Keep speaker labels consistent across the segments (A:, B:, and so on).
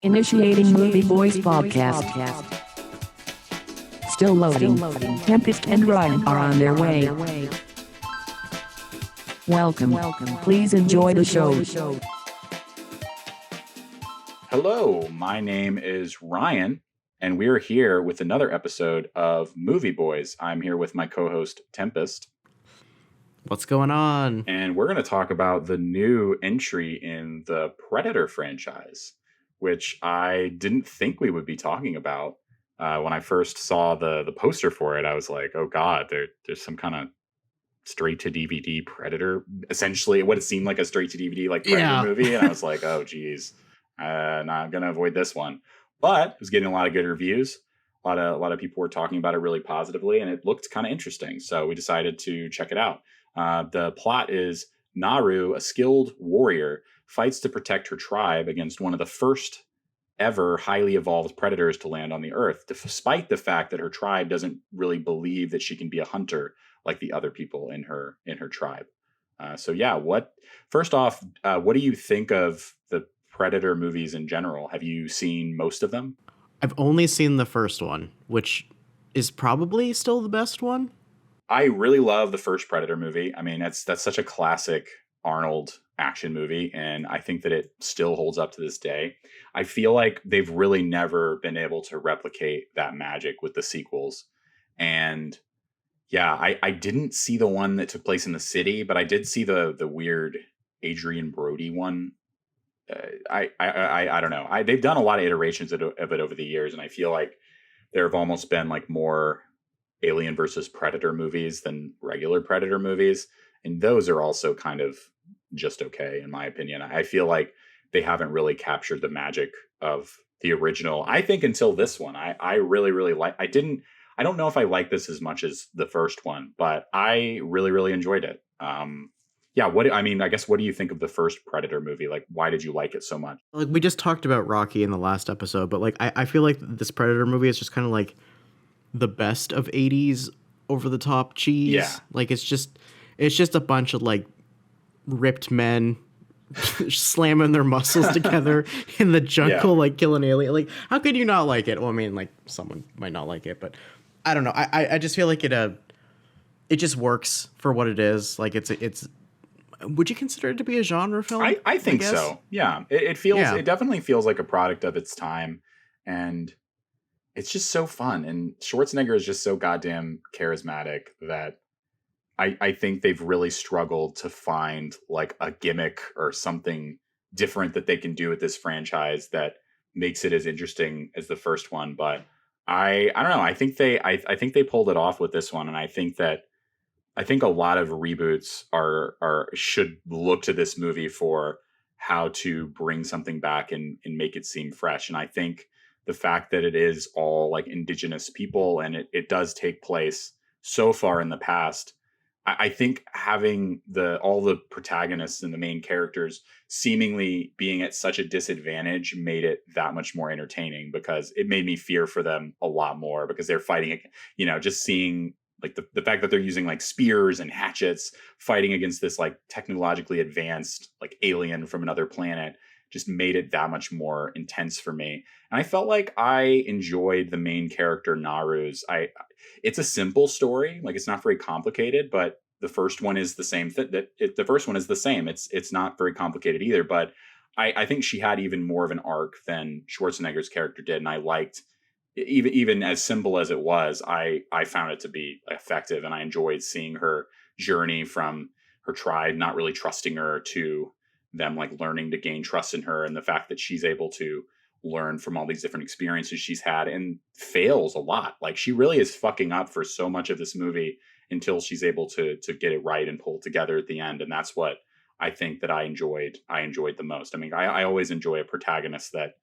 A: Initiating Movieboys podcast. Still loading. Tempest and Ryan are on their way. Welcome. Please enjoy the show.
B: Hello, my name is Ryan, and we're here with another episode of Movieboys. I'm here with my co-host, Tempest.
C: What's going on?
B: And we're going to talk about the new entry in the Predator franchise, which I didn't think we would be talking about. When I first saw the poster for it, I was like, oh God, there's some kind of straight to DVD Predator, essentially what it seemed like a straight to DVD like Predator movie. And I was like, oh geez, not going to avoid this one. But it was getting a lot of good reviews. A lot of people were talking about it really positively, and it looked kind of interesting. So we decided to check it out. The plot is Naru, a skilled warrior, fights to protect her tribe against one of the first ever highly evolved predators to land on the earth, despite the fact that her tribe doesn't really believe that she can be a hunter like the other people in her tribe. First off, what do you think of the Predator movies in general? Have you seen most of them?
C: I've only seen the first one, which is probably still the best one.
B: I really love the first Predator movie. I mean, that's such a classic Arnold action movie, and I think that it still holds up to this day. I feel like they've really never been able to replicate that magic with the sequels. And yeah, I didn't see the one that took place in the city, but I did see the weird Adrian Brody one. I don't know. They've done a lot of iterations of it over the years, and I feel like there have almost been like more Alien versus Predator movies than regular Predator movies. And those are also kind of just okay, in my opinion. I feel like they haven't really captured the magic of the original, I think, until this one. I really, really like. I don't know if I like this as much as the first one, but I really, really enjoyed it. I guess, what do you think of the first Predator movie? Like, why did you like it so much?
C: Like, we just talked about Rocky in the last episode, but like, I feel like this Predator movie is just kind of like the best of 80s over the top cheese.
B: Yeah.
C: Like, it's just a bunch of like ripped men slamming their muscles together in the jungle, like killing alien. Like, how could you not like it? Well, I mean, like, someone might not like it, but I don't know. I just feel like it just works for what it is. Like, it's would you consider it to be a genre film?
B: I think so. Yeah. It definitely feels like a product of its time, and it's just so fun. And Schwarzenegger is just so goddamn charismatic that I think they've really struggled to find like a gimmick or something different that they can do with this franchise that makes it as interesting as the first one. But I don't know. I think they pulled it off with this one, and I think a lot of reboots should look to this movie for how to bring something back and make it seem fresh. And I think the fact that it is all like indigenous people, and it does take place so far in the past, I think having all the protagonists and the main characters seemingly being at such a disadvantage made it that much more entertaining, because it made me fear for them a lot more, because they're fighting, just seeing like the fact that they're using like spears and hatchets fighting against this like technologically advanced like alien from another planet just made it that much more intense for me. And I felt like I enjoyed the main character Naru's. It's a simple story, like it's not very complicated, but the first one is the same. The first one is the same. It's not very complicated either, but I think she had even more of an arc than Schwarzenegger's character did, and I liked even as simple as it was. I found it to be effective, and I enjoyed seeing her journey from her tribe not really trusting her to them like learning to gain trust in her, and the fact that she's able to learn from all these different experiences she's had and fails a lot. Like, she really is fucking up for so much of this movie until she's able to get it right and pull it together at the end. And that's what I think that I enjoyed the most. I mean, I always enjoy a protagonist that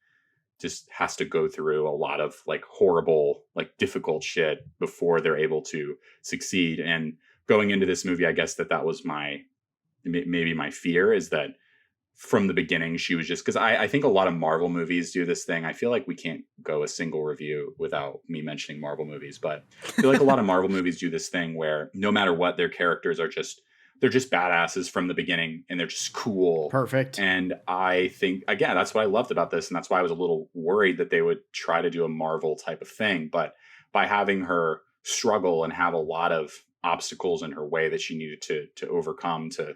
B: just has to go through a lot of like horrible, like difficult shit before they're able to succeed. And going into this movie, I guess that was maybe my fear, is that from the beginning, she was just, because I think a lot of Marvel movies do this thing. I feel like we can't go a single review without me mentioning Marvel movies, but I feel like a lot of Marvel movies do this thing where no matter what, their characters are just they're just badasses from the beginning, and they're just cool.
C: Perfect.
B: And I think, again, that's what I loved about this, and that's why I was a little worried that they would try to do a Marvel type of thing. But by having her struggle and have a lot of obstacles in her way that she needed to overcome to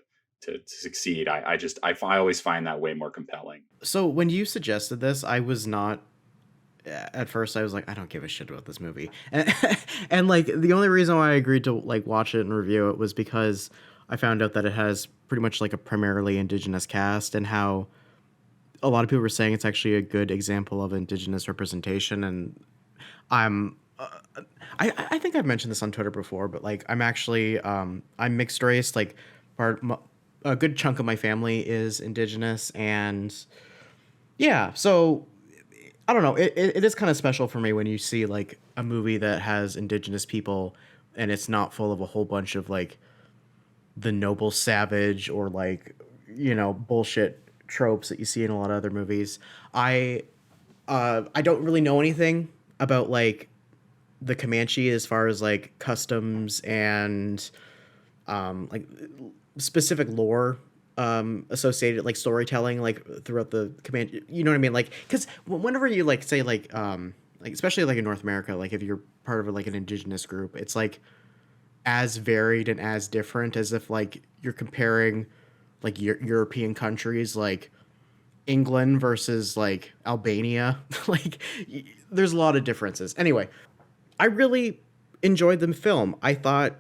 B: succeed, I always find that way more compelling.
C: So when you suggested this, I was not. At first, I was like, I don't give a shit about this movie, and like the only reason why I agreed to like watch it and review it was because I found out that it has pretty much like a primarily indigenous cast, and how a lot of people were saying it's actually a good example of indigenous representation. And I'm I think I've mentioned this on Twitter before, but like I'm actually I'm mixed race. Like a good chunk of my family is indigenous, and yeah, so I don't know. It is kind of special for me when you see like a movie that has indigenous people and it's not full of a whole bunch of like the noble savage or like, you know, bullshit tropes that you see in a lot of other movies. I don't really know anything about like the Comanche as far as like customs and like specific lore associated like storytelling like throughout the Comanche, you know what I mean? Like, because whenever you like say like especially like in North America, like if you're part of like an indigenous group, it's like as varied and as different as if like you're comparing like European countries like England versus like Albania. Like there's a lot of differences. Anyway, I really enjoyed the film. I thought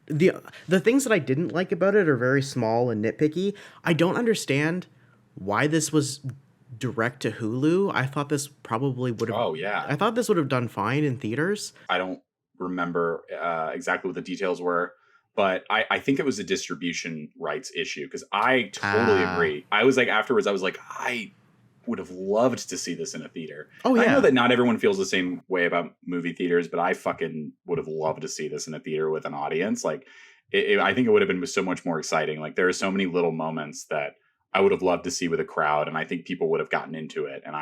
C: the things that I didn't like about it are very small and nitpicky. I don't understand why this was direct to Hulu. I thought this probably would have.
B: Oh yeah.
C: I thought this would have done fine in theaters.
B: I don't remember exactly what the details were, but I think it was a distribution rights issue, because I totally agree. I was like, afterwards, I was like, I would have loved to see this in a theater.
C: Oh yeah.
B: I know that not everyone feels the same way about movie theaters, but I fucking would have loved to see this in a theater with an audience. Like, I think it would have been so much more exciting. Like, there are so many little moments that I would have loved to see with a crowd, and I think people would have gotten into it, and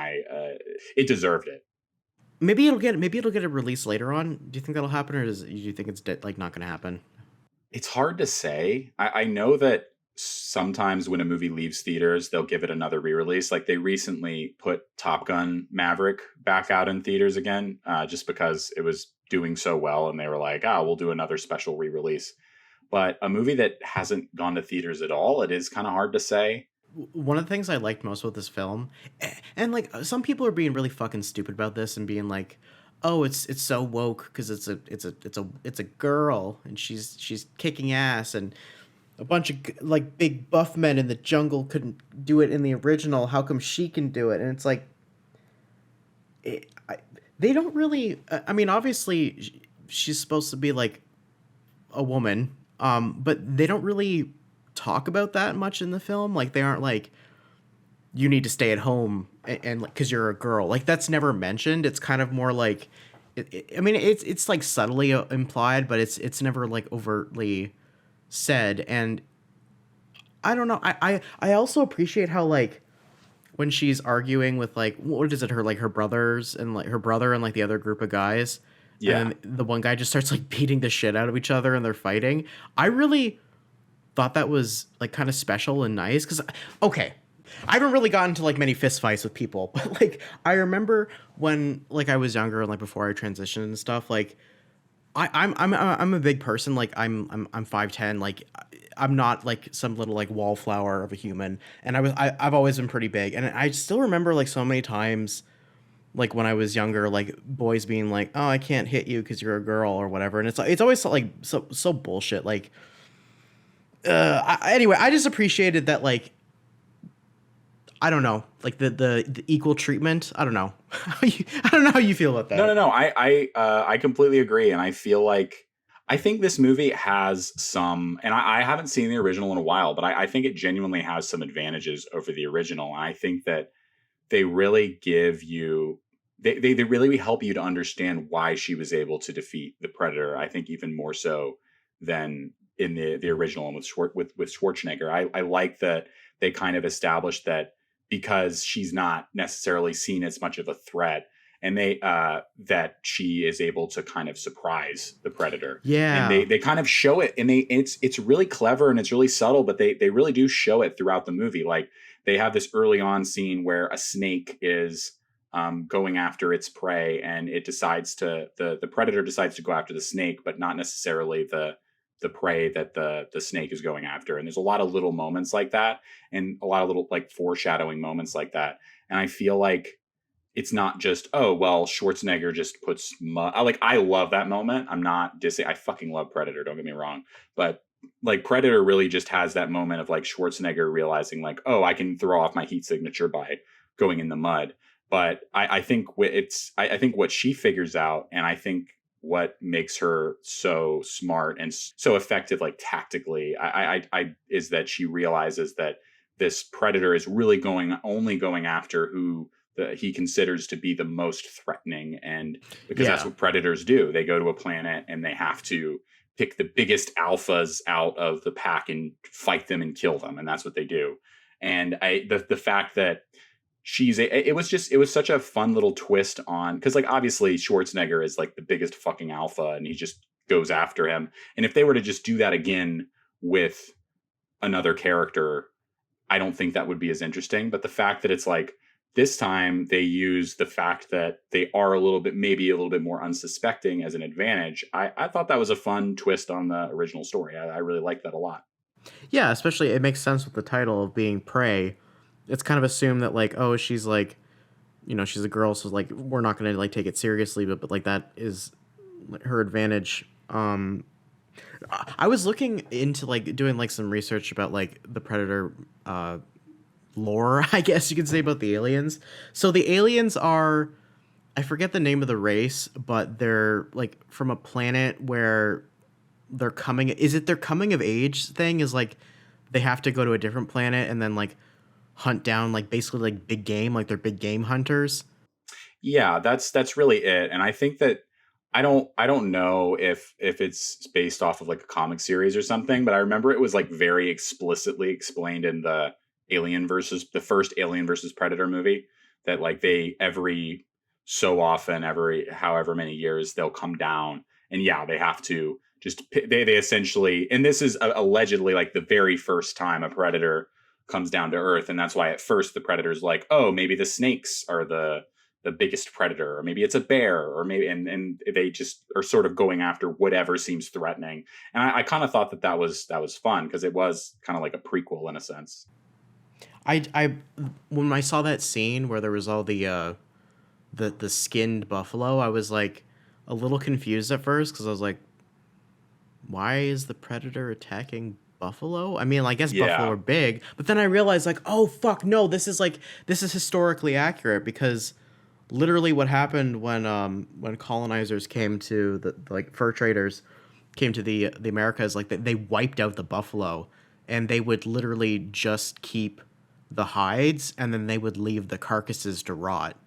B: it deserved it.
C: Maybe it'll get a release later on. Do you think that'll happen, or do you think it's like not going to happen?
B: It's hard to say. I know that sometimes when a movie leaves theaters, they'll give it another re-release. Like they recently put Top Gun Maverick back out in theaters again, just because it was doing so well, and they were like, we'll do another special re-release. But a movie that hasn't gone to theaters at all, it is kind of hard to say.
C: One of the things I liked most with this film, and like some people are being really fucking stupid about this and being like, oh, it's so woke because it's a girl and she's kicking ass, and a bunch of like big buff men in the jungle couldn't do it in the original. How come she can do it? And it's like, they don't really. I mean, obviously, she's supposed to be like a woman, but they don't really talk about that much in the film. Like, they aren't like, you need to stay at home and like because you're a girl. Like, that's never mentioned. It's kind of more like, I mean, it's like subtly implied, but it's never like overtly said. And I don't know, I also appreciate how like when she's arguing with like, what is it, her brothers and like her brother and like the other group of guys, and the one guy just starts like beating the shit out of each other and they're fighting. I really thought that was like kind of special and nice, because okay, I haven't really gotten to like many fist fights with people, but like I remember when like I was younger and like before I transitioned and stuff, like I'm a big person. Like I'm 5'10". Like I'm not like some little like wallflower of a human. And I've always been pretty big. And I still remember like so many times, like when I was younger, like boys being like, "Oh, I can't hit you because you're a girl" or whatever. And it's always like so bullshit. Like, anyway, I just appreciated that, like, I don't know, like the equal treatment. I don't know. I don't know how you feel about that.
B: No. I completely agree, and I feel like I think this movie has some, and I haven't seen the original in a while, but I think it genuinely has some advantages over the original. And I think that they really give you, they really help you to understand why she was able to defeat the Predator. I think even more so than in the original and with Schwarzenegger. I like that they kind of established that because she's not necessarily seen as much of a threat, and they that she is able to kind of surprise the predator.
C: Yeah.
B: And they kind of show it, and it's really clever and it's really subtle, but they really do show it throughout the movie. Like they have this early on scene where a snake is going after its prey, and it decides to the predator decides to go after the snake, but not necessarily the prey that the snake is going after. And there's a lot of little moments like that, and a lot of little like foreshadowing moments like that. And I feel like it's not just, oh well, Schwarzenegger just puts I love that moment. I'm not dissing. I fucking love Predator, don't get me wrong, but like Predator really just has that moment of like Schwarzenegger realizing like, oh, I can throw off my heat signature by going in the mud. But I think I think what she figures out, and I think what makes her so smart and so effective, like tactically, I is that she realizes that this predator is really only going after who he considers to be the most threatening, and because that's what predators do. They go to a planet and they have to pick the biggest alphas out of the pack and fight them and kill them, and that's what they do. And the fact that it was such a fun little twist on, because like obviously Schwarzenegger is like the biggest fucking alpha and he just goes after him. And if they were to just do that again with another character, I don't think that would be as interesting. But the fact that it's like this time they use the fact that they are maybe a little bit more unsuspecting as an advantage, I thought that was a fun twist on the original story. I really liked that a lot.
C: Yeah, especially it makes sense with the title of being prey. It's kind of assumed that like, oh, she's like, she's a girl, so like we're not gonna like take it seriously, but like that is her advantage. I was looking into like doing like some research about like the Predator lore, I guess you could say, about the aliens. So the aliens are, I forget the name of the race, but they're like from a planet where their coming of age thing is like they have to go to a different planet and then like hunt down like basically like big game, like they're big game hunters.
B: Yeah, that's really it. And I think that I don't know if it's based off of like a comic series or something, but I remember it was like very explicitly explained in the first Alien versus Predator movie, that like they every so often, every however many years, they'll come down, and yeah, they have to just they essentially, and this is allegedly like the very first time a predator comes down to Earth, and that's why at first the predator's like, oh, maybe the snakes are the biggest predator, or maybe it's a bear, or maybe and they just are sort of going after whatever seems threatening. And I kind of thought that was fun, because it was kind of like a prequel in a sense.
C: I when I saw that scene where there was all the skinned buffalo, I was like a little confused at first, because I was like, why is the predator attacking buffalo? I mean, I guess buffalo are big, but then I realized like, oh fuck no, this is historically accurate, because literally what happened when colonizers came to the like fur traders came to the Americas, like they wiped out the buffalo, and they would literally just keep the hides, and then they would leave the carcasses to rot.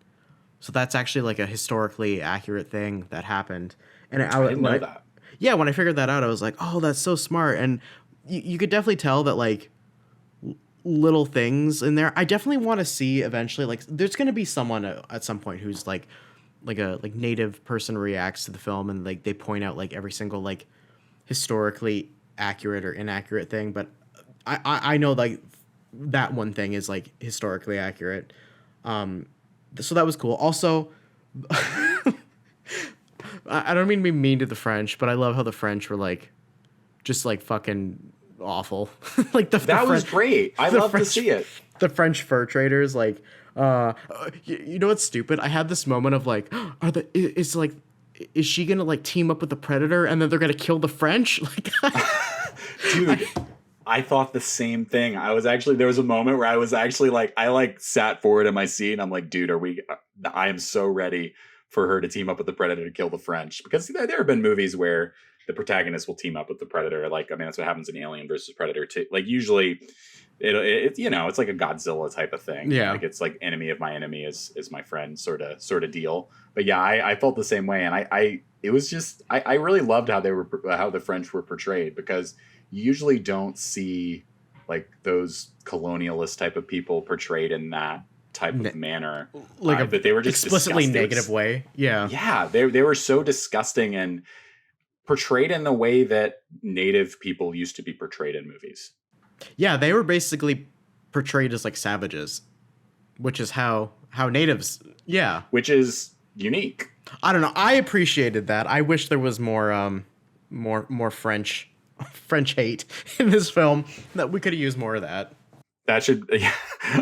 C: So that's actually like a historically accurate thing that happened. And
B: I didn't know that.
C: Yeah, when I figured that out, I was like, oh, that's so smart. And you could definitely tell that like little things in there. I definitely want to see eventually, like there's going to be someone at some point who's like a native person reacts to the film, and like they point out like every single like historically accurate or inaccurate thing. But I know like that one thing is like historically accurate. So that was cool. Also, I don't mean to be mean to the French, but I love how the French were like just like fucking awful. Like
B: that was great. I love to see it.
C: The French fur traders, like, you know what's stupid? I had this moment of like, is she gonna like team up with the predator and then they're gonna kill the French? Like,
B: dude, I thought the same thing. There was a moment where I was actually like, I like sat forward in my seat and I'm like, dude, I am so ready for her to team up with the predator to kill the French, because there have been movies where the protagonist will team up with the predator. Like, I mean, that's what happens in Alien versus Predator too. Like usually it's like a Godzilla type of thing.
C: Yeah.
B: Like it's like enemy of my enemy is my friend sort of deal. But yeah, I felt the same way. And I really loved how the French were portrayed, because you usually don't see like those colonialist type of people portrayed in that type of manner,
C: but
B: they were just
C: explicitly negative way.
B: Yeah, they were so disgusting and portrayed in the way that native people used to be portrayed in movies.
C: Yeah, they were basically portrayed as like savages, which is how natives. Yeah,
B: which is unique.
C: I don't know. I appreciated that. I wish there was more French hate in this film. That we could have used more of that.
B: That should. Yeah,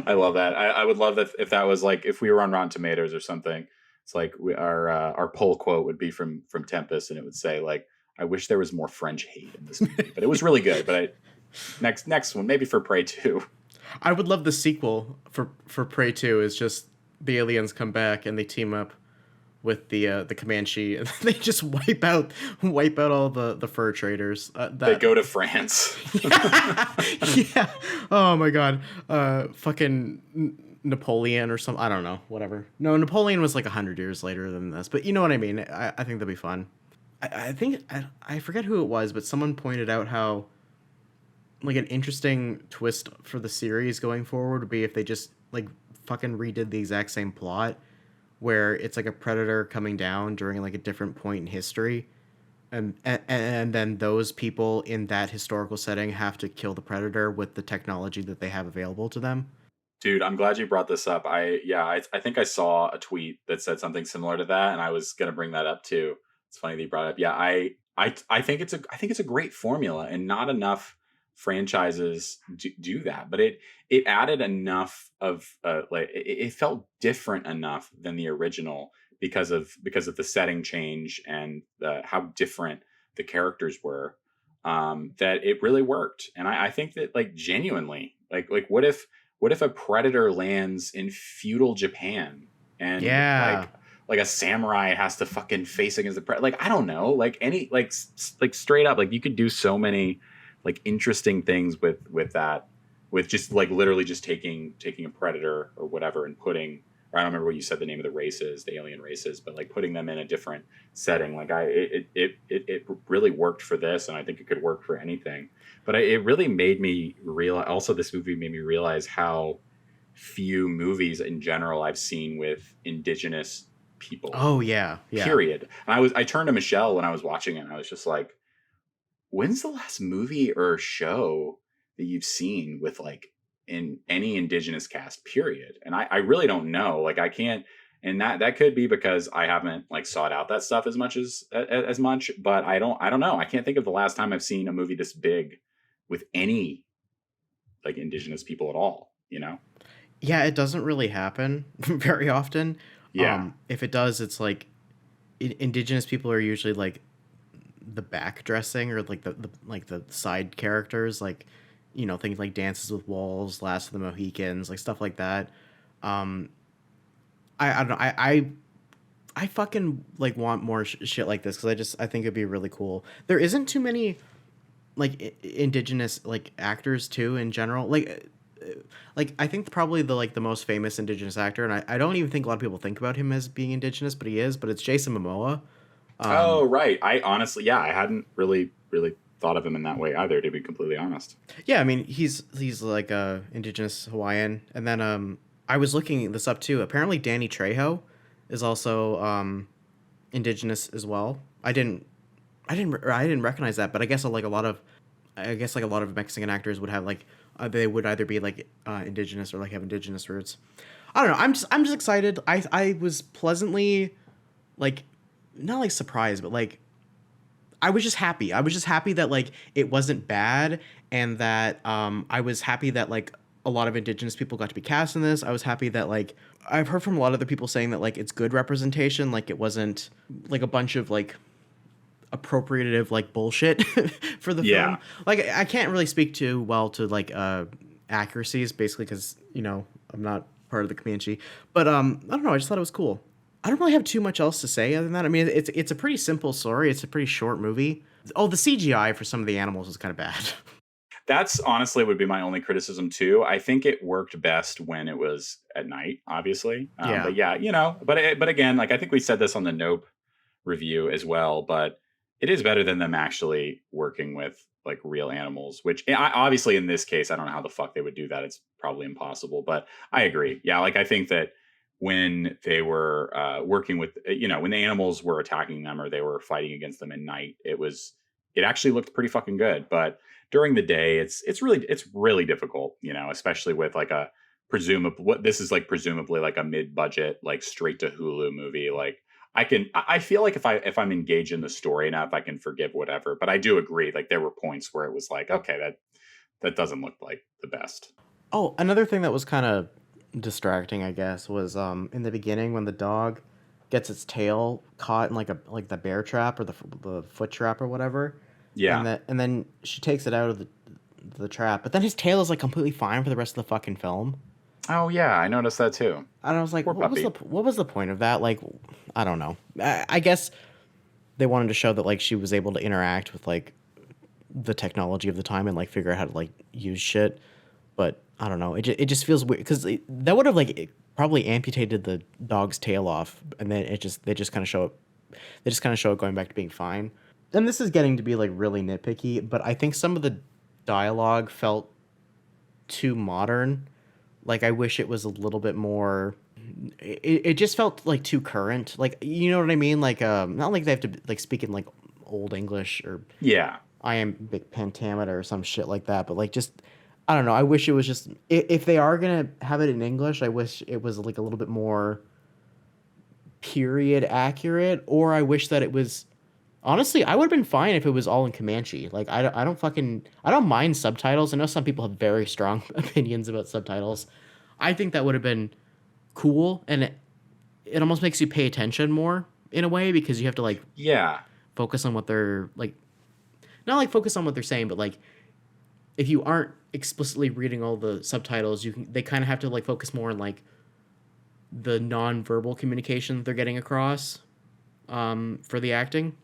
B: I love that. I would love that if that was like if we were on Rotten Tomatoes or something. It's like our poll quote would be from Tempest, and it would say like, "I wish there was more French hate in this movie," but it was really good. But next one maybe for Prey 2.
C: I would love the sequel for Prey 2 is just the aliens come back and they team up with the Comanche and they just wipe out all the fur traders.
B: They go to France.
C: Yeah. Oh my god. Fucking Napoleon or something. I don't know. Whatever. No, Napoleon was like 100 years later than this, but you know what I mean. I think that'd be fun. I think I forget who it was, but someone pointed out how like an interesting twist for the series going forward would be if they just like fucking redid the exact same plot where it's like a predator coming down during like a different point in history and then those people in that historical setting have to kill the predator with the technology that they have available to them.
B: Dude, I'm glad you brought this up. I think I saw a tweet that said something similar to that, and I was gonna bring that up too. It's funny that you brought it up. Yeah, I think it's a great formula, and not enough franchises do that. But it added enough of it felt different enough than the original because of the setting change and how different the characters were, that it really worked. And I think that like genuinely like what if a predator lands in feudal Japan and like a samurai has to fucking face against the predator? Like, I don't know, like any like straight up, like you could do so many like interesting things with that, with just like literally just taking a predator or whatever and putting, or I don't remember what you said the name of the races, the alien races, but like putting them in a different setting. Like it really worked for this, and I think it could work for anything. But it really made me realize. Also, this movie made me realize how few movies in general I've seen with indigenous people.
C: Oh yeah.
B: Period. And I turned to Michelle when I was watching it, and I was just like, when's the last movie or show that you've seen with like in any indigenous cast, period? And I really don't know. Like I can't, and that could be because I haven't like sought out that stuff as much, but I don't know. I can't think of the last time I've seen a movie this big with any like indigenous people at all, you know?
C: Yeah, it doesn't really happen very often.
B: Yeah.
C: If it does, it's like indigenous people are usually like the back dressing or like the side characters, like, you know, things like Dances with Wolves, Last of the Mohicans, like stuff like that. I don't know. I fucking like want more shit like this because I think it'd be really cool. There isn't too many like indigenous like actors too in general. Like I think probably the most famous indigenous actor, and I don't even think a lot of people think about him as being indigenous, but he is. But it's Jason Momoa.
B: Oh right. I honestly, I hadn't really thought of him in that way either, to be completely honest.
C: Yeah, I mean he's like a indigenous Hawaiian, and then I was looking this up too. Apparently Danny Trejo is also indigenous as well. I didn't recognize that, but I guess a lot of Mexican actors would have like they would either be like indigenous or like have indigenous roots. I don't know. I'm just excited. I was pleasantly like not like surprised, but like I was just happy. I was just happy that like it wasn't bad, and that I was happy that like a lot of indigenous people got to be cast in this. I was happy that like I've heard from a lot of other people saying that like it's good representation, like it wasn't like a bunch of like appropriative like bullshit for the film. Like I can't really speak too well to like accuracies, basically because, you know, I'm not part of the Comanche, but I don't know, I just thought it was cool. I don't really have too much else to say other than that. I mean, it's a pretty simple story. It's a pretty short movie. Oh, the CGI for some of the animals is kind of bad.
B: That's honestly would be my only criticism too. I think it worked best when it was at night, obviously. But yeah, you know, but again, like I think we said this on the Nope review as well, but it is better than them actually working with like real animals, which obviously in this case, I don't know how the fuck they would do that. It's probably impossible, but I agree. Yeah. Like I think that when they were working with, when the animals were attacking them or they were fighting against them at night, it actually looked pretty fucking good. But during the day, it's really difficult, especially with like presumably like a mid-budget, like straight to Hulu movie. Like I feel like if I'm engaged in the story enough, I can forgive whatever. But I do agree, like there were points where it was like, okay, that doesn't look like the best.
C: Oh, another thing that was kind of distracting, I guess, was in the beginning when the dog gets its tail caught in like the bear trap or the foot trap or whatever.
B: Yeah.
C: And then she takes it out of the trap, but then his tail is like completely fine for the rest of the fucking film.
B: Oh yeah, I noticed that too.
C: And I was like,
B: Poor puppy.
C: what was the point of that? Like, I don't know. I guess they wanted to show that like she was able to interact with like the technology of the time and like figure out how to like use shit. But I don't know. It just feels weird because that would have like probably amputated the dog's tail off, and then they just kind of show it going back to being fine. And this is getting to be like really nitpicky, but I think some of the dialogue felt too modern. Like I wish it was a little bit more. It just felt like too current. Like you know what I mean? Like not like they have to like speak in like old English or iambic pentameter or some shit like that, but like just I don't know. I wish it was just if they are gonna have it in English, I wish it was like a little bit more period accurate, or I wish that it was. Honestly, I would have been fine if it was all in Comanche. Like, I don't mind subtitles. I know some people have very strong opinions about subtitles. I think that would have been cool, and it almost makes you pay attention more in a way because you have to like focus on what they're like, not like focus on what they're saying, but like if you aren't explicitly reading all the subtitles, they kind of have to like focus more on like the non-verbal communication that they're getting across for the acting.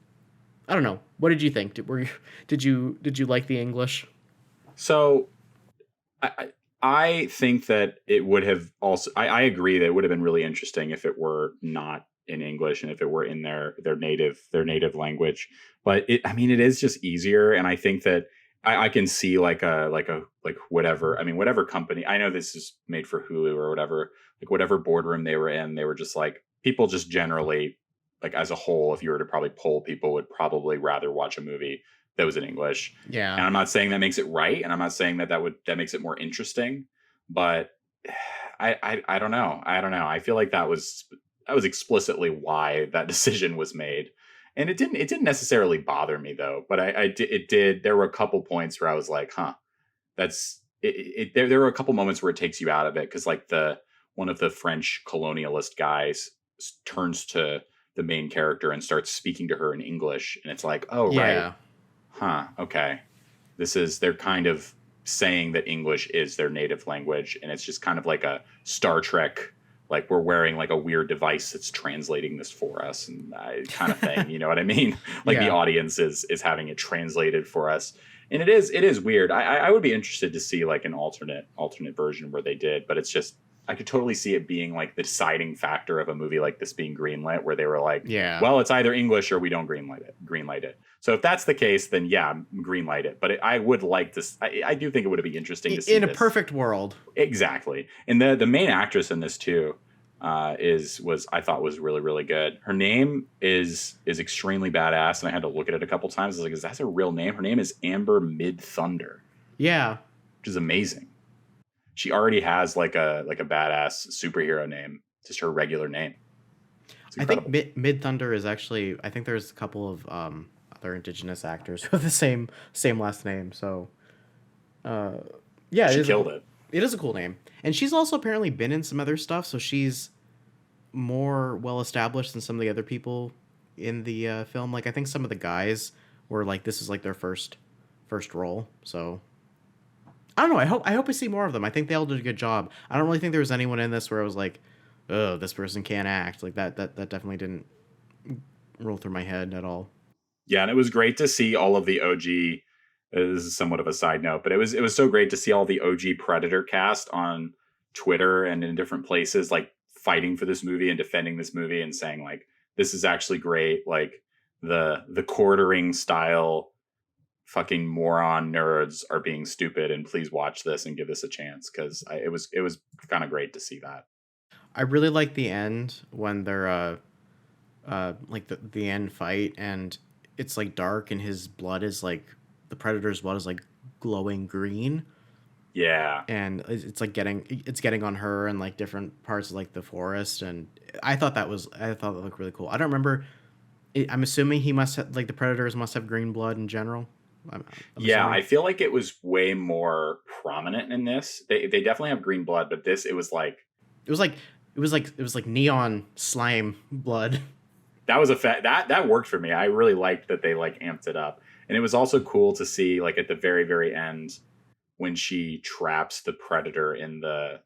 C: I don't know. What did you think? Did you like the English?
B: So, I think that it would have also. I agree that it would have been really interesting if it were not in English and if it were in their native language. But it is just easier, and I think that I can see like whatever. I mean, whatever company. I know this is made for Hulu or whatever. Like whatever boardroom they were in, they were just like people just generally. Like as a whole, if you were to probably poll, people would probably rather watch a movie that was in English.
C: Yeah.
B: And I'm not saying that makes it right, and I'm not saying that makes it more interesting, but I don't know. I feel like that was explicitly why that decision was made, and it didn't necessarily bother me though. But it did. There were a couple points where I was like, huh, that's it. There were a couple moments where it takes you out of it because like one of the French colonialist guys turns to the main character and starts speaking to her in English. And it's like, oh, right. Huh. Okay. They're kind of saying that English is their native language. And it's just kind of like a Star Trek, like we're wearing like a weird device that's translating this for us and kind of thing. You know what I mean? Like the audience is having it translated for us. And it is weird. I would be interested to see like an alternate version where they did, but it's just, I could totally see it being like the deciding factor of a movie like this being greenlit, where they were like, well, it's either English or we don't greenlight it. So if that's the case, then greenlight it. But I would like to, I do think it would be interesting to see
C: in a perfect world.
B: Exactly. And the main actress in this too, I thought was really, really good. Her name is extremely badass. And I had to look at it a couple times. I was like, is that her real name? Her name is Amber Mid-Thunder.
C: Yeah.
B: Which is amazing. She already has like a badass superhero name, just her regular name.
C: I think Mid-Thunder is actually, I think there's a couple of other indigenous actors who have the same last name. So,
B: she killed it.
C: It is a cool name. And she's also apparently been in some other stuff, so she's more well established than some of the other people in the film. Like I think some of the guys were like, this is like their first role. So I don't know. I hope I see more of them. I think they all did a good job. I don't really think there was anyone in this where I was like, oh, this person can't act. Like that definitely didn't roll through my head at all.
B: Yeah, and it was great to see all of the OG. This is somewhat of a side note, but it was so great to see all the OG Predator cast on Twitter and in different places, like fighting for this movie and defending this movie and saying like, this is actually great. Like the quartering style fucking moron nerds are being stupid, and please watch this and give this a chance, because it was kind of great to see that.
C: I really like the end when they're like the end fight, and it's like dark, and his blood is like the Predator's blood is like glowing green.
B: Yeah,
C: and it's like getting on her and like different parts of like the forest, and I thought that looked really cool. I don't remember. I'm assuming he must have, like, the Predators must have green blood in general. I'm
B: yeah,
C: assuming.
B: I feel like it was way more prominent in this. They definitely have green blood, but this, it was like
C: neon slime blood.
B: that was that worked for me. I really liked that they like amped it up, and it was also cool to see like at the very end when she traps the Predator in the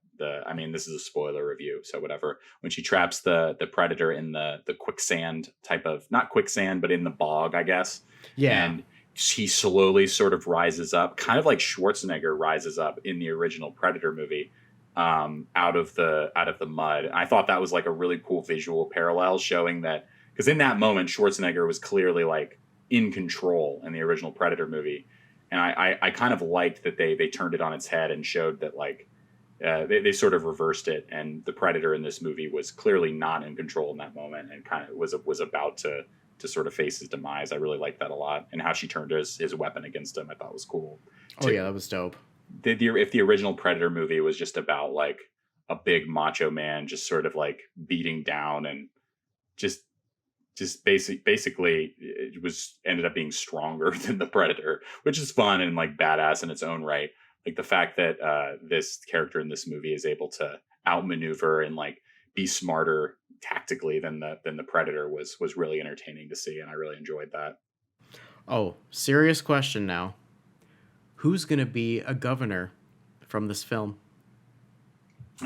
B: I mean, this is a spoiler review, so whatever. When she traps the Predator in the quicksand type of, not quicksand, but in the bog, I guess.
C: Yeah.
B: And he slowly sort of rises up, kind of like Schwarzenegger rises up in the original Predator movie, out of the mud. And I thought that was like a really cool visual parallel, showing that, because in that moment Schwarzenegger was clearly like in control in the original Predator movie. And I kind of liked that they turned it on its head and showed that like they sort of reversed it, and the Predator in this movie was clearly not in control in that moment, and kind of was about to sort of face his demise. I really liked that a lot, and how she turned his weapon against him, I thought was cool.
C: Oh yeah, that was dope.
B: If the original Predator movie was just about like a big macho man just sort of like beating down and just basically it was ended up being stronger than the Predator, which is fun and like badass in its own right. Like the fact that this character in this movie is able to outmaneuver and like be smarter tactically than the Predator was really entertaining to see, and I really enjoyed that.
C: Oh, serious question now. Who's gonna be a governor from this film?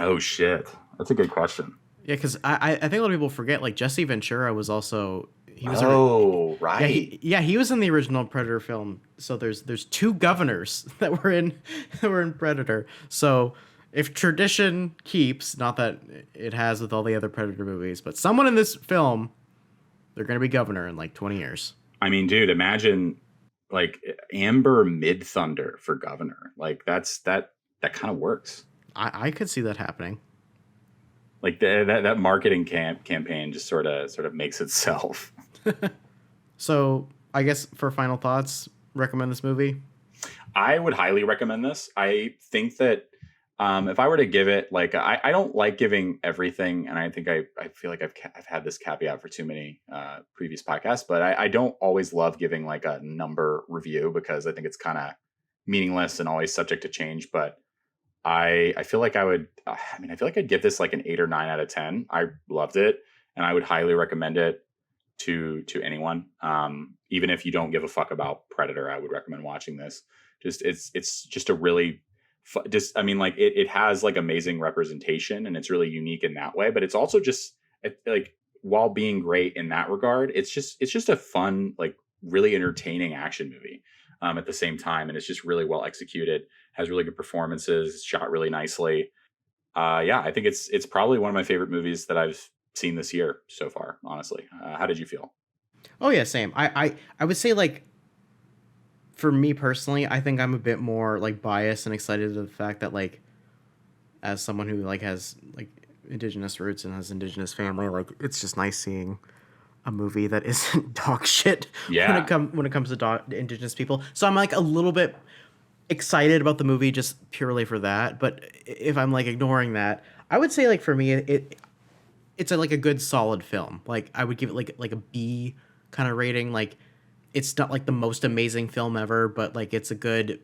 B: Oh shit, that's a good question.
C: Yeah, because I think a lot of people forget, like, Jesse Ventura was also
B: right.
C: He was in the original Predator film. So there's two governors that were in Predator. So if tradition keeps, not that it has with all the other Predator movies, but someone in this film, they're gonna be governor in like 20 years.
B: I mean, dude, imagine like Amber Mid-Thunder for governor. Like that kind of works.
C: I could see that happening.
B: Like that marketing campaign just sort of makes itself.
C: So I guess for final thoughts, recommend this movie?
B: I would highly recommend this. I think that if I were to give it, like, I don't like giving everything, and I think I feel like I've had this caveat for too many previous podcasts, but I don't always love giving like a number review, because I think it's kind of meaningless and always subject to change. But I feel like I feel like I'd give this like an 8 or 9 out of 10. I loved it, and I would highly recommend it to anyone. Even if you don't give a fuck about Predator, I would recommend watching this. It's just a really it has like amazing representation, and it's really unique in that way, but it's also just like, while being great in that regard, it's just a fun, like really entertaining action movie at the same time, and it's just really well executed, has really good performances, shot really nicely. I think it's probably one of my favorite movies that I've seen this year so far, honestly. How did you feel?
C: Oh yeah, same. I would say, like, for me personally, I think I'm a bit more like biased and excited to the fact that, like, as someone who like has like indigenous roots and has indigenous family, like, it's just nice seeing a movie that isn't dog shit when it comes to indigenous people. So I'm like a little bit excited about the movie just purely for that. But if I'm like ignoring that, I would say, like, for me it's like a good solid film. Like, I would give it like a B kind of rating. Like, it's not like the most amazing film ever, but like it's a good,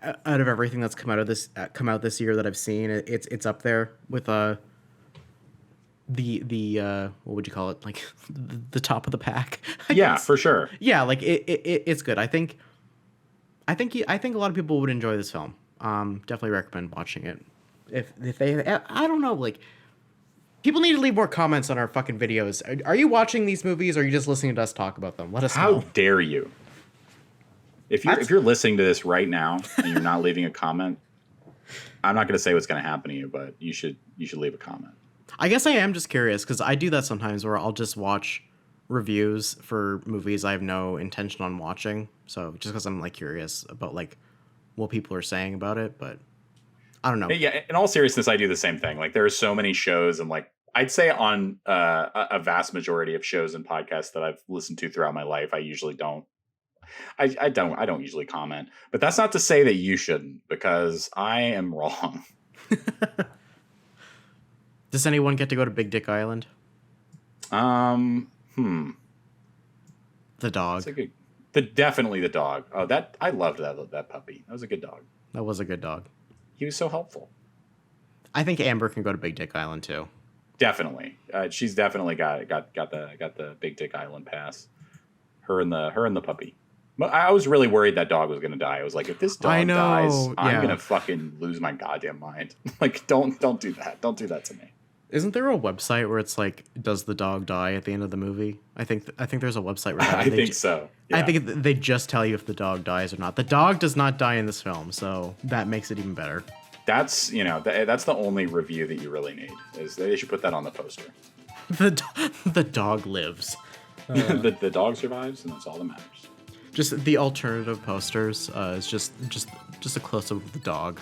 C: out of everything that's come out this year that I've seen, it's up there with the what would you call it, like the top of the pack.
B: Yeah, for sure.
C: Yeah, like it's good. I think a lot of people would enjoy this film. Definitely recommend watching it. If they, I don't know, like, people need to leave more comments on our fucking videos. Are you watching these movies, or are you just listening to us talk about them? Let us know.
B: How dare you? If you're listening to this right now and you're not leaving a comment, I'm not going to say what's going to happen to you, but you should leave a comment.
C: I guess I am just curious, because I do that sometimes, where I'll just watch reviews for movies I have no intention on watching. So just because I'm like curious about like what people are saying about it, but I don't know.
B: Yeah, in all seriousness, I do the same thing. Like there are so many shows, and like I'd say on a vast majority of shows and podcasts that I've listened to throughout my life, I usually don't. I don't usually comment, but that's not to say that you shouldn't, because I am wrong.
C: Does anyone get to go to Big Dick Island?
B: The
C: dog.
B: Definitely the dog. Oh, that I loved that puppy. That was a good dog.
C: That was a good dog.
B: He was so helpful.
C: I think Amber can go to Big Dick Island too.
B: Definitely, she's definitely got the Big Dick Island pass. Her and the puppy. I was really worried that dog was gonna die. I was like, if this dog dies, I'm gonna fucking lose my goddamn mind. Like, don't do that. Don't do that to me.
C: Isn't there a website where it's like, does the dog die at the end of the movie? I think there's a website where
B: I think so. Yeah.
C: I think they just tell you if the dog dies or not. The dog does not die in this film, so that makes it even better.
B: That's that's the only review that you really need. Is they should put that on the poster.
C: The dog lives.
B: The dog survives, and that's all that matters.
C: Just the alternative posters is just a close up of the dog.